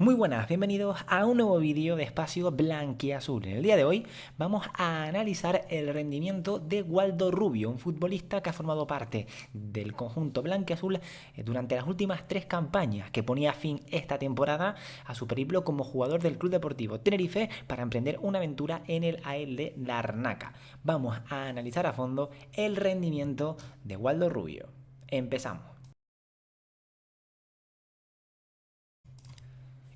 Muy buenas, bienvenidos a un nuevo vídeo de Espacio Blanquiazul. En el día de hoy vamos a analizar el rendimiento de Waldo Rubio, un futbolista que ha formado parte del conjunto blanquiazul durante las últimas 3 campañas, que ponía fin esta temporada a su periplo como jugador del Club Deportivo Tenerife para emprender una aventura en el AEL de Larnaca. Vamos a analizar a fondo el rendimiento de Waldo Rubio. Empezamos.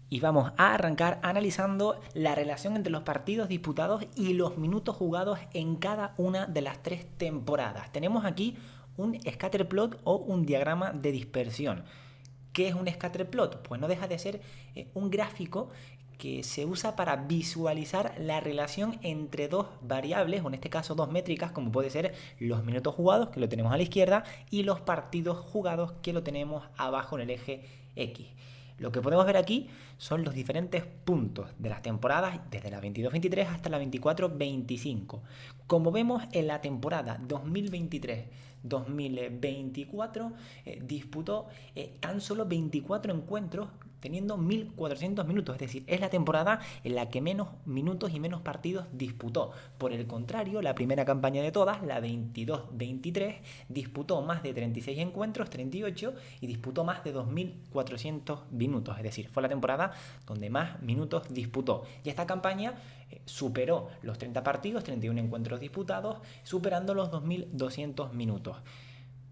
Y vamos a arrancar analizando la relación entre los partidos disputados y los minutos jugados en cada una de las 3 temporadas. Tenemos aquí un scatterplot o un diagrama de dispersión. ¿Qué es un scatterplot? Pues no deja de ser un gráfico que se usa para visualizar la relación entre dos variables, o en este caso dos métricas, como puede ser los minutos jugados, que lo tenemos a la izquierda, y los partidos jugados, que lo tenemos abajo en el eje X. Lo que podemos ver aquí son los diferentes puntos de las temporadas desde la 22-23 hasta la 24-25. Como vemos en la temporada 2023-2024 disputó tan solo 24 encuentros teniendo 1400 minutos, es decir, es la temporada en la que menos minutos y menos partidos disputó. Por el contrario, la primera campaña de todas, la 22-23, disputó más de 36 encuentros, 38, y disputó más de 2400 minutos, es decir, fue la temporada donde más minutos disputó. Y esta campaña superó los 30 partidos, 31 encuentros disputados, superando los 2200 minutos.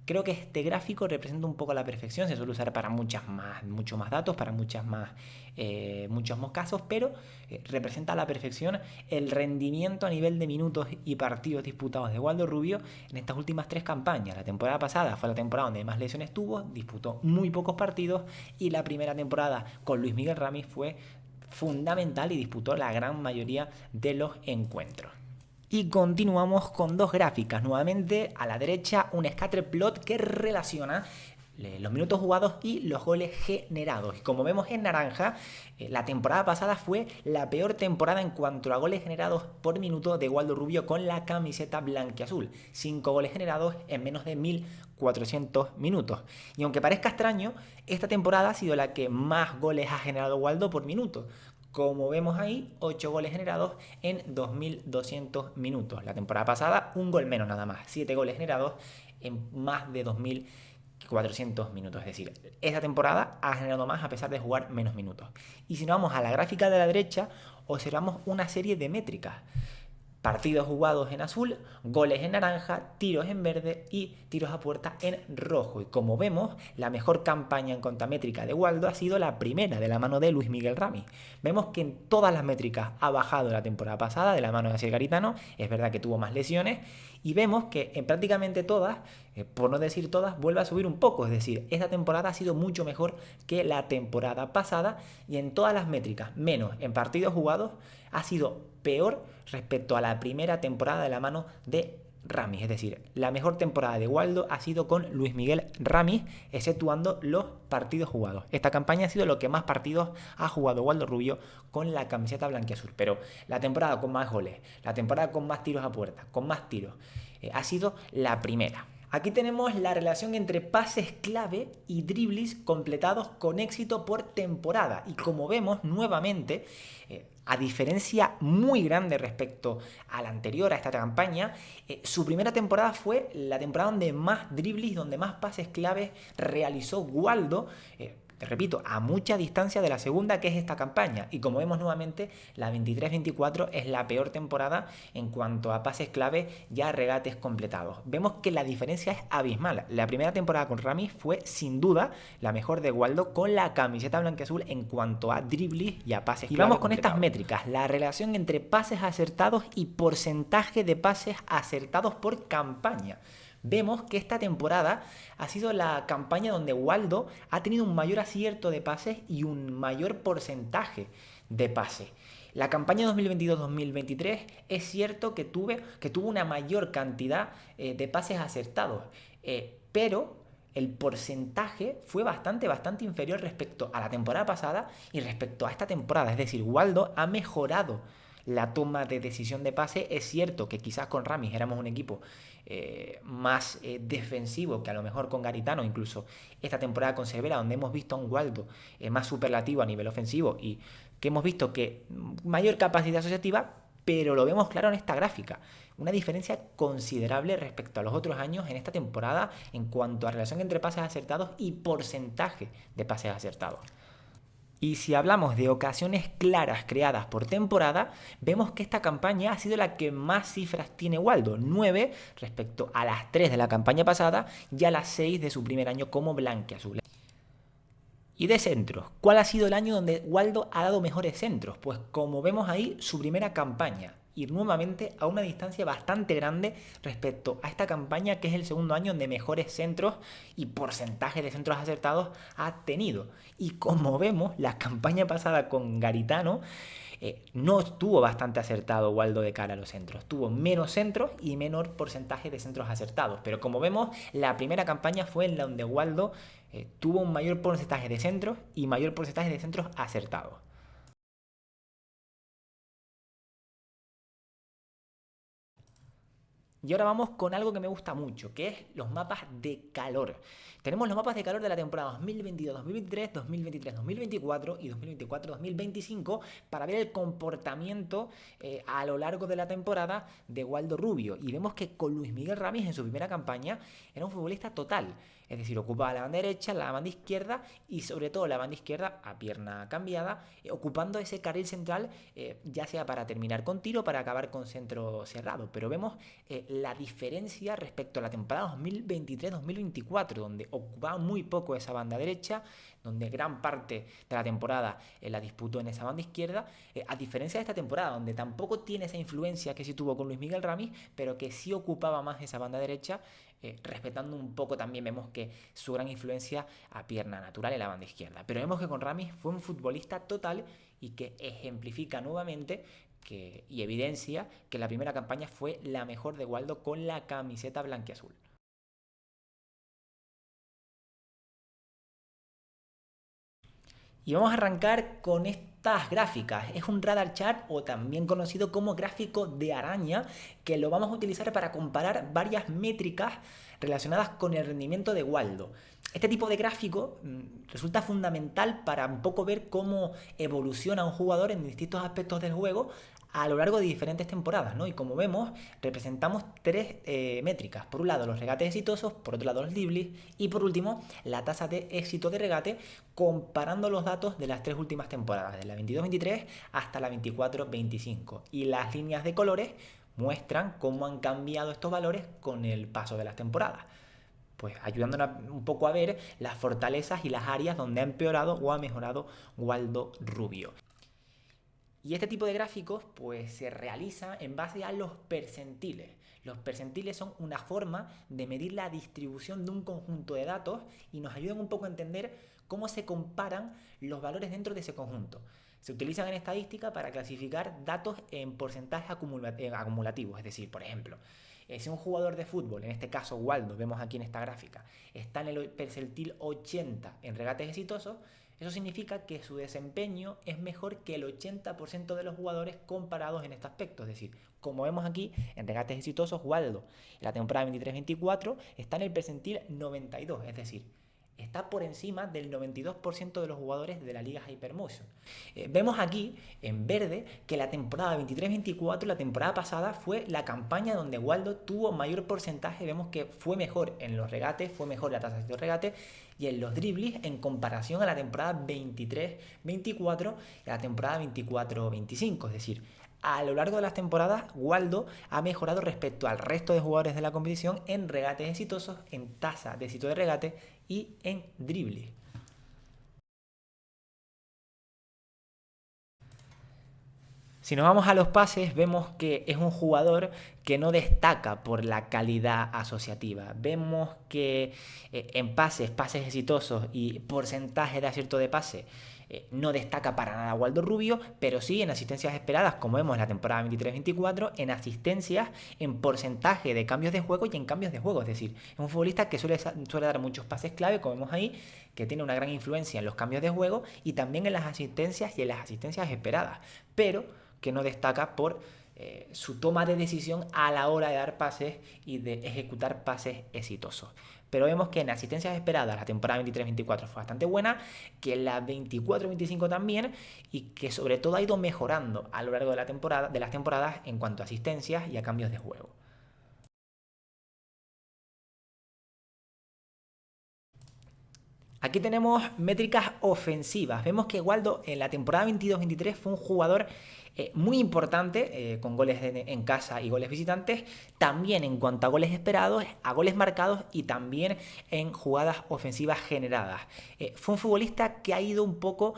Creo que este gráfico representa un poco a la perfección, se suele usar para muchos más datos, para muchos más casos, pero representa a la perfección el rendimiento a nivel de minutos y partidos disputados de Waldo Rubio en estas últimas 3 campañas. La temporada pasada fue la temporada donde más lesiones tuvo, disputó muy pocos partidos, y la primera temporada con Luis Miguel Ramis fue fundamental y disputó la gran mayoría de los encuentros. Y continuamos con dos gráficas. Nuevamente a la derecha un scatterplot que relaciona los minutos jugados y los goles generados. Y como vemos en naranja, la temporada pasada fue la peor temporada en cuanto a goles generados por minuto de Waldo Rubio con la camiseta blanquiazul. 5 goles generados en menos de 1400 minutos. Y aunque parezca extraño, esta temporada ha sido la que más goles ha generado Waldo por minuto. Como vemos ahí, 8 goles generados en 2200 minutos. La temporada pasada, un gol menos nada más. 7 goles generados en más de 2400 minutos. Es decir, esta temporada ha generado más a pesar de jugar menos minutos. Y si nos vamos a la gráfica de la derecha, observamos una serie de métricas. Partidos jugados en azul, goles en naranja, tiros en verde y tiros a puerta en rojo. Y como vemos, la mejor campaña en contamétrica de Waldo ha sido la primera, de la mano de Luis Miguel Ramis. Vemos que en todas las métricas ha bajado la temporada pasada, de la mano de Asier Garitano. Es verdad que tuvo más lesiones. Y vemos que en prácticamente todas, por no decir todas, vuelve a subir un poco. Es decir, esta temporada ha sido mucho mejor que la temporada pasada. Y en todas las métricas, menos en partidos jugados, ha sido peor respecto a la primera temporada de la mano de Ramis. Es decir, la mejor temporada de Waldo ha sido con Luis Miguel Ramis, exceptuando los partidos jugados. Esta campaña ha sido lo que más partidos ha jugado Waldo Rubio con la camiseta blanquiazul. Pero la temporada con más goles, la temporada con más tiros a puerta, con más tiros, ha sido la primera. Aquí tenemos la relación entre pases clave y dribles completados con éxito por temporada. Y como vemos nuevamente, a diferencia muy grande respecto a la anterior, a esta campaña, su primera temporada fue la temporada donde más dribles, donde más pases claves realizó Waldo. Te repito, a mucha distancia de la segunda, que es esta campaña. Y como vemos nuevamente, la 23-24 es la peor temporada en cuanto a pases clave y a regates completados. Vemos que la diferencia es abismal. La primera temporada con Ramis fue sin duda la mejor de Waldo con la camiseta blanquiazul en cuanto a dribles y a pases clave. Y vamos con estas métricas, la relación entre pases acertados y porcentaje de pases acertados por campaña. Vemos que esta temporada ha sido la campaña donde Waldo ha tenido un mayor acierto de pases y un mayor porcentaje de pases. La campaña 2022-2023 es cierto que tuvo una mayor cantidad de pases acertados, pero el porcentaje fue bastante inferior respecto a la temporada pasada y respecto a esta temporada. Es decir, Waldo ha mejorado la toma de decisión de pase. Es cierto que quizás con Ramis éramos un equipo más defensivo que a lo mejor con Garitano, incluso esta temporada con Cervera, donde hemos visto a un Waldo más superlativo a nivel ofensivo y que hemos visto que mayor capacidad asociativa, pero lo vemos claro en esta gráfica. Una diferencia considerable respecto a los otros años en esta temporada en cuanto a relación entre pases acertados y porcentaje de pases acertados. Y si hablamos de ocasiones claras creadas por temporada, vemos que esta campaña ha sido la que más cifras tiene Waldo, 9 respecto a las 3 de la campaña pasada y a las 6 de su primer año como blanquiazul. Y de centros, ¿cuál ha sido el año donde Waldo ha dado mejores centros? Pues como vemos ahí, su primera campaña, ir nuevamente a una distancia bastante grande respecto a esta campaña, que es el segundo año donde mejores centros y porcentaje de centros acertados ha tenido. Y como vemos, la campaña pasada con Garitano no estuvo bastante acertado Waldo de cara a los centros. Tuvo menos centros y menor porcentaje de centros acertados. Pero como vemos, la primera campaña fue en la donde Waldo tuvo un mayor porcentaje de centros y mayor porcentaje de centros acertados. Y ahora vamos con algo que me gusta mucho, que es los mapas de calor. Tenemos los mapas de calor de la temporada 2022-2023, 2023-2024 y 2024-2025 para ver el comportamiento a lo largo de la temporada de Waldo Rubio. Y vemos que con Luis Miguel Ramis en su primera campaña era un futbolista total. Es decir, ocupaba la banda derecha, la banda izquierda y sobre todo la banda izquierda a pierna cambiada, ocupando ese carril central, ya sea para terminar con tiro o para acabar con centro cerrado. Pero vemos la diferencia respecto a la temporada 2023-2024, donde ocupaba muy poco esa banda derecha, donde gran parte de la temporada la disputó en esa banda izquierda, a diferencia de esta temporada, donde tampoco tiene esa influencia que sí tuvo con Luis Miguel Ramis, pero que sí ocupaba más esa banda derecha, respetando un poco también vemos que su gran influencia a pierna natural en la banda izquierda. Pero vemos que con Ramis fue un futbolista total y que ejemplifica nuevamente y evidencia que la primera campaña fue la mejor de Waldo con la camiseta blanquiazul. Y vamos a arrancar con estas gráficas. Es un radar chart o también conocido como gráfico de araña, que lo vamos a utilizar para comparar varias métricas relacionadas con el rendimiento de Waldo. Este tipo de gráfico resulta fundamental para un poco ver cómo evoluciona un jugador en distintos aspectos del juego a lo largo de diferentes temporadas, ¿no? Y como vemos, representamos tres métricas. Por un lado, los regates exitosos, por otro lado, los dribbles y por último, la tasa de éxito de regate, comparando los datos de las tres últimas temporadas, de la 22-23 hasta la 24-25. Y las líneas de colores muestran cómo han cambiado estos valores con el paso de las temporadas, pues ayudándonos un poco a ver las fortalezas y las áreas donde ha empeorado o ha mejorado Waldo Rubio. Y este tipo de gráficos pues se realiza en base a los percentiles. Los percentiles son una forma de medir la distribución de un conjunto de datos y nos ayudan un poco a entender cómo se comparan los valores dentro de ese conjunto. Se utilizan en estadística para clasificar datos en porcentajes acumulativos, es decir, por ejemplo, si un jugador de fútbol, en este caso Waldo, vemos aquí en esta gráfica, está en el percentil 80 en regates exitosos, eso significa que su desempeño es mejor que el 80% de los jugadores comparados en este aspecto. Es decir, como vemos aquí, en regates exitosos, Waldo en la temporada 23-24 está en el percentil 92, es decir, está por encima del 92% de los jugadores de la Liga Hypermotion. Vemos aquí, en verde, que la temporada 23-24, la temporada pasada, fue la campaña donde Waldo tuvo mayor porcentaje. Vemos que fue mejor en los regates, fue mejor la tasa de regate y en los dribles en comparación a la temporada 23-24 y a la temporada 24-25. Es decir, a lo largo de las temporadas, Waldo ha mejorado respecto al resto de jugadores de la competición en regates exitosos, en tasa de éxito de regate y en drible. Si nos vamos a los pases, vemos que es un jugador que no destaca por la calidad asociativa. Vemos que en pases exitosos y porcentaje de acierto de pase, no destaca para nada Waldo Rubio, pero sí en asistencias esperadas, como vemos en la temporada 23-24, en asistencias, en porcentaje de cambios de juego y en cambios de juego. Es decir, es un futbolista que suele dar muchos pases clave, como vemos ahí, que tiene una gran influencia en los cambios de juego y también en las asistencias y en las asistencias esperadas. Pero que no destaca por su toma de decisión a la hora de dar pases y de ejecutar pases exitosos. Pero vemos que en asistencias esperadas la temporada 23-24 fue bastante buena, que en la 24-25 también, y que sobre todo ha ido mejorando a lo largo de las temporadas en cuanto a asistencias y a cambios de juego. Aquí tenemos métricas ofensivas. Vemos que Waldo en la temporada 22-23 fue un jugador muy importante, con goles en casa y goles visitantes, también en cuanto a goles esperados, a goles marcados y también en jugadas ofensivas generadas. Fue un futbolista que ha ido un poco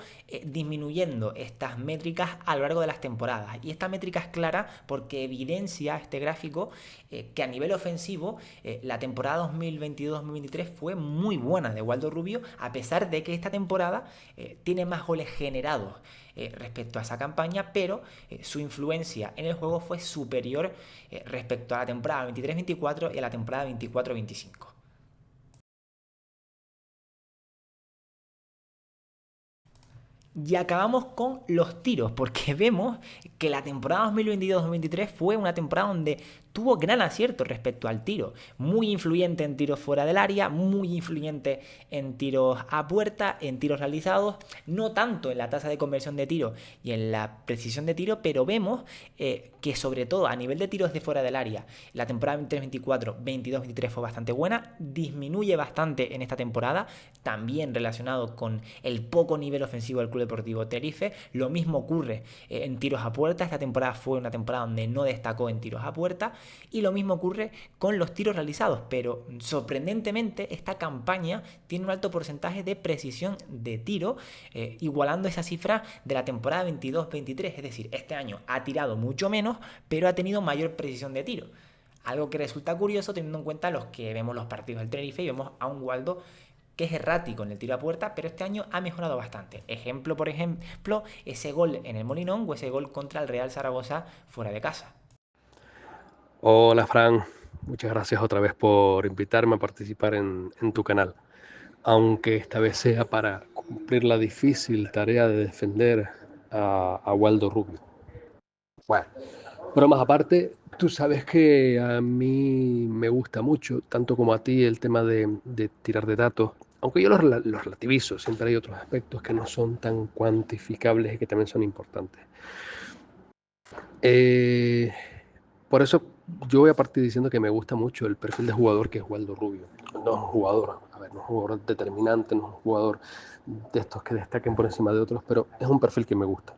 disminuyendo estas métricas a lo largo de las temporadas, y esta métrica es clara porque evidencia este gráfico que a nivel ofensivo la temporada 2022-2023 fue muy buena de Waldo Rubio, a pesar de que esta temporada tiene más goles generados respecto a esa campaña, pero su influencia en el juego fue superior respecto a la temporada 23-24 y a la temporada 24-25. Y acabamos con los tiros, porque vemos que la temporada 2022-2023 fue una temporada donde tuvo gran acierto respecto al tiro. Muy influyente en tiros fuera del área, muy influyente en tiros a puerta, en tiros realizados, no tanto en la tasa de conversión de tiro y en la precisión de tiro, pero vemos que sobre todo a nivel de tiros de fuera del área, la temporada 23-24, 22-23 fue bastante buena, disminuye bastante en esta temporada, también relacionado con el poco nivel ofensivo del Club Deportivo Tenerife. Lo mismo ocurre en tiros a puerta. Esta temporada fue una temporada donde no destacó en tiros a puerta, y lo mismo ocurre con los tiros realizados, pero sorprendentemente esta campaña tiene un alto porcentaje de precisión de tiro, igualando esa cifra de la temporada 22-23, es decir, este año ha tirado mucho menos, pero ha tenido mayor precisión de tiro. Algo que resulta curioso teniendo en cuenta los que vemos los partidos del Tenerife y vemos a un Waldo que es errático en el tiro a puerta, pero este año ha mejorado bastante. Ejemplo, por ejemplo, ese gol en el Molinón o ese gol contra el Real Zaragoza fuera de casa. Hola Fran, muchas gracias otra vez por invitarme a participar en tu canal, aunque esta vez sea para cumplir la difícil tarea de defender a Waldo Rubio. Bueno, bromas aparte, tú sabes que a mí me gusta mucho, tanto como a ti, el tema de tirar de datos, aunque yo los relativizo, siempre hay otros aspectos que no son tan cuantificables y que también son importantes. Eh, por eso yo voy a partir diciendo que me gusta mucho el perfil de jugador que es Waldo Rubio. No es un jugador, a ver, no es un jugador determinante, no es un jugador de estos que destaquen por encima de otros, pero es un perfil que me gusta.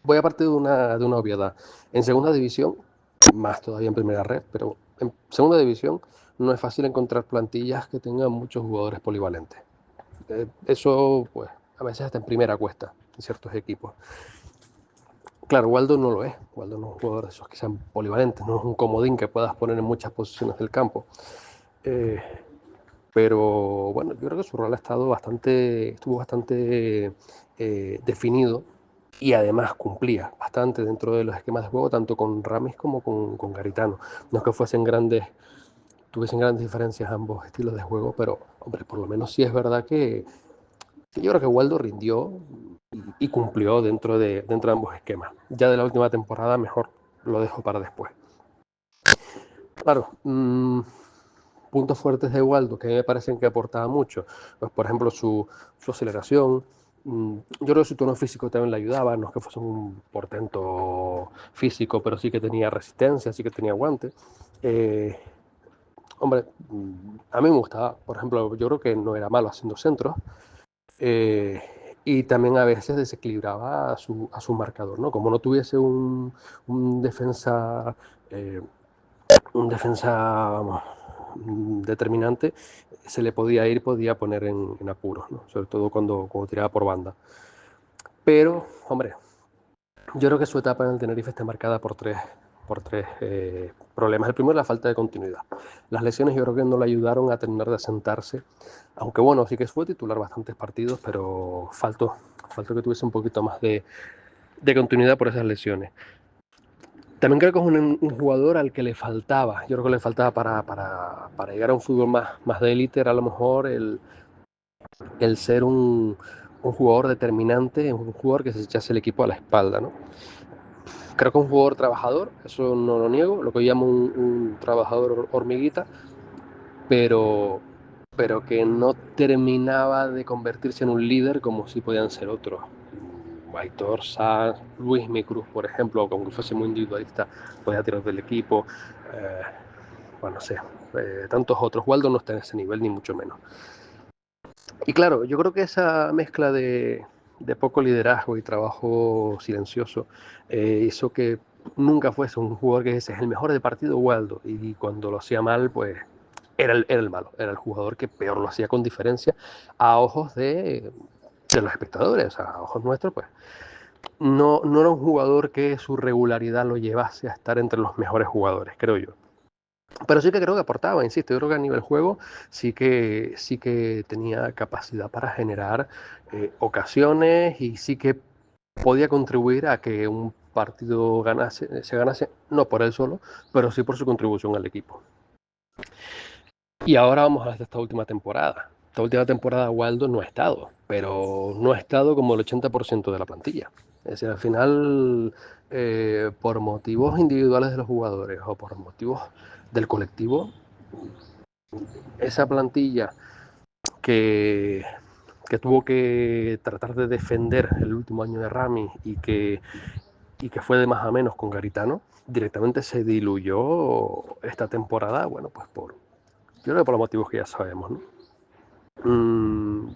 Voy a partir de una obviedad. En segunda división, más todavía en primera red, pero en segunda división no es fácil encontrar plantillas que tengan muchos jugadores polivalentes. Eso, pues, a veces hasta en primera cuesta en ciertos equipos. Claro, Waldo no lo es. Waldo no es un jugador de esos que sean polivalentes, no es un comodín que puedas poner en muchas posiciones del campo. Eh, pero bueno, yo creo que su rol estuvo bastante definido, y además cumplía bastante dentro de los esquemas de juego, tanto con Ramis como con Garitano. No es que tuviesen grandes diferencias ambos estilos de juego, pero hombre, por lo menos sí es verdad que yo creo que Waldo rindió y cumplió dentro de ambos esquemas. Ya de la última temporada mejor lo dejo para después. Claro, puntos fuertes de Waldo que a mí me parecen que aportaba mucho, pues por ejemplo su aceleración. Yo creo que su tono físico también le ayudaba, no es que fuese un portento físico, pero sí que tenía resistencia, sí que tenía aguante. Hombre, a mí me gustaba, por ejemplo, yo creo que no era malo haciendo centros, eh, y también a veces desequilibraba a su marcador, ¿no? Como no tuviese un defensa, eh, vamos, determinante, se le podía poner en apuros, ¿no? Sobre todo cuando tiraba por banda. Pero, hombre, yo creo que su etapa en el Tenerife está marcada por tres problemas. El primero es la falta de continuidad. Las lesiones yo creo que no le ayudaron a terminar de asentarse, aunque bueno, sí que fue titular bastantes partidos, pero faltó que tuviese un poquito más de continuidad por esas lesiones. También creo que es un jugador al que le faltaba, yo creo que le faltaba para llegar a un fútbol más de élite, era a lo mejor el ser un jugador determinante, un jugador que se echase el equipo a la espalda, ¿no? Creo que es un jugador trabajador, eso no lo niego, lo que llamo un trabajador hormiguita, pero, pero que no terminaba de convertirse en un líder como si podían ser otros. Aitor, Sanz, Luis Micruz, por ejemplo, que aunque fuese muy individualista, podía tirar del equipo. Eh, bueno, no sé, tantos otros. Waldo no está en ese nivel, ni mucho menos. Y claro, yo creo que esa mezcla de poco liderazgo y trabajo silencioso hizo que nunca fuese un jugador que ese es el mejor del partido, Waldo. Y cuando lo hacía mal, pues era el malo, era el jugador que peor lo hacía con diferencia a ojos de los espectadores, a ojos nuestros, pues no era un jugador que su regularidad lo llevase a estar entre los mejores jugadores, creo yo. Pero sí que creo que aportaba, insisto, yo creo que a nivel juego sí que tenía capacidad para generar ocasiones y sí que podía contribuir a que un partido se ganase, no por él solo, pero sí por su contribución al equipo. Y ahora vamos a esta última temporada. Esta última temporada Waldo no ha estado, pero no ha estado como el 80% de la plantilla. Es decir, al final, por motivos individuales de los jugadores o por motivos del colectivo, esa plantilla que, que tuvo que tratar de defender el último año de Rami y que fue de más a menos con Garitano, directamente se diluyó esta temporada, bueno, pues yo creo que por los motivos que ya sabemos, ¿no? Mm,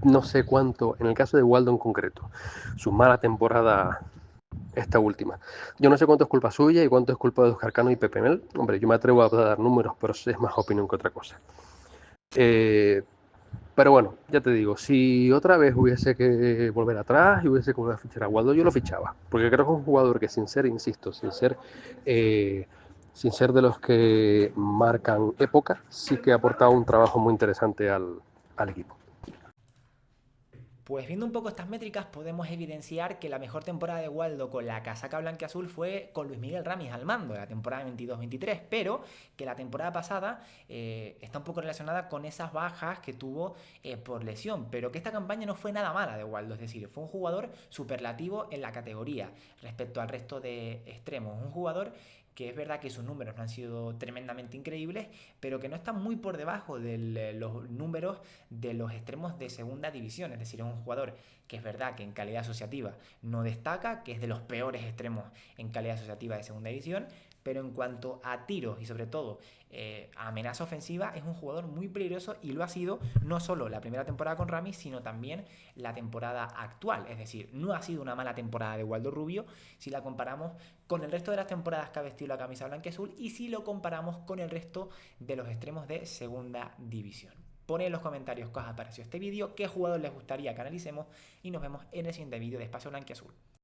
no sé cuánto, en el caso de Waldo en concreto, su mala temporada, esta última, yo no sé cuánto es culpa suya y cuánto es culpa de Oscar Cano y Pepe Mel. Hombre, yo me atrevo a dar números, pero es más opinión que otra cosa. Eh, pero bueno, ya te digo, si otra vez hubiese que volver atrás y hubiese que volver a fichar a Waldo, yo lo fichaba. Porque creo que es un jugador que sin ser, insisto, eh, sin ser de los que marcan época, sí que ha aportado un trabajo muy interesante al equipo. Pues viendo un poco estas métricas podemos evidenciar que la mejor temporada de Waldo con la casaca blanquiazul fue con Luis Miguel Ramis al mando, la temporada 22-23, pero que la temporada pasada está un poco relacionada con esas bajas que tuvo por lesión, pero que esta campaña no fue nada mala de Waldo, es decir, fue un jugador superlativo en la categoría respecto al resto de extremos, un jugador que es verdad que sus números no han sido tremendamente increíbles, pero que no están muy por debajo de los números de los extremos de segunda división. Es decir, es un jugador que es verdad que en calidad asociativa no destaca, que es de los peores extremos en calidad asociativa de segunda división, pero en cuanto a tiros y sobre todo a amenaza ofensiva, es un jugador muy peligroso y lo ha sido no solo la primera temporada con Ramis, sino también la temporada actual. Es decir, no ha sido una mala temporada de Waldo Rubio si la comparamos con el resto de las temporadas que ha vestido la camisa blanca y azul y si lo comparamos con el resto de los extremos de segunda división. Poned en los comentarios qué os ha parecido este vídeo, qué jugador les gustaría que analicemos y nos vemos en el siguiente vídeo de Espacio Blanquiazul.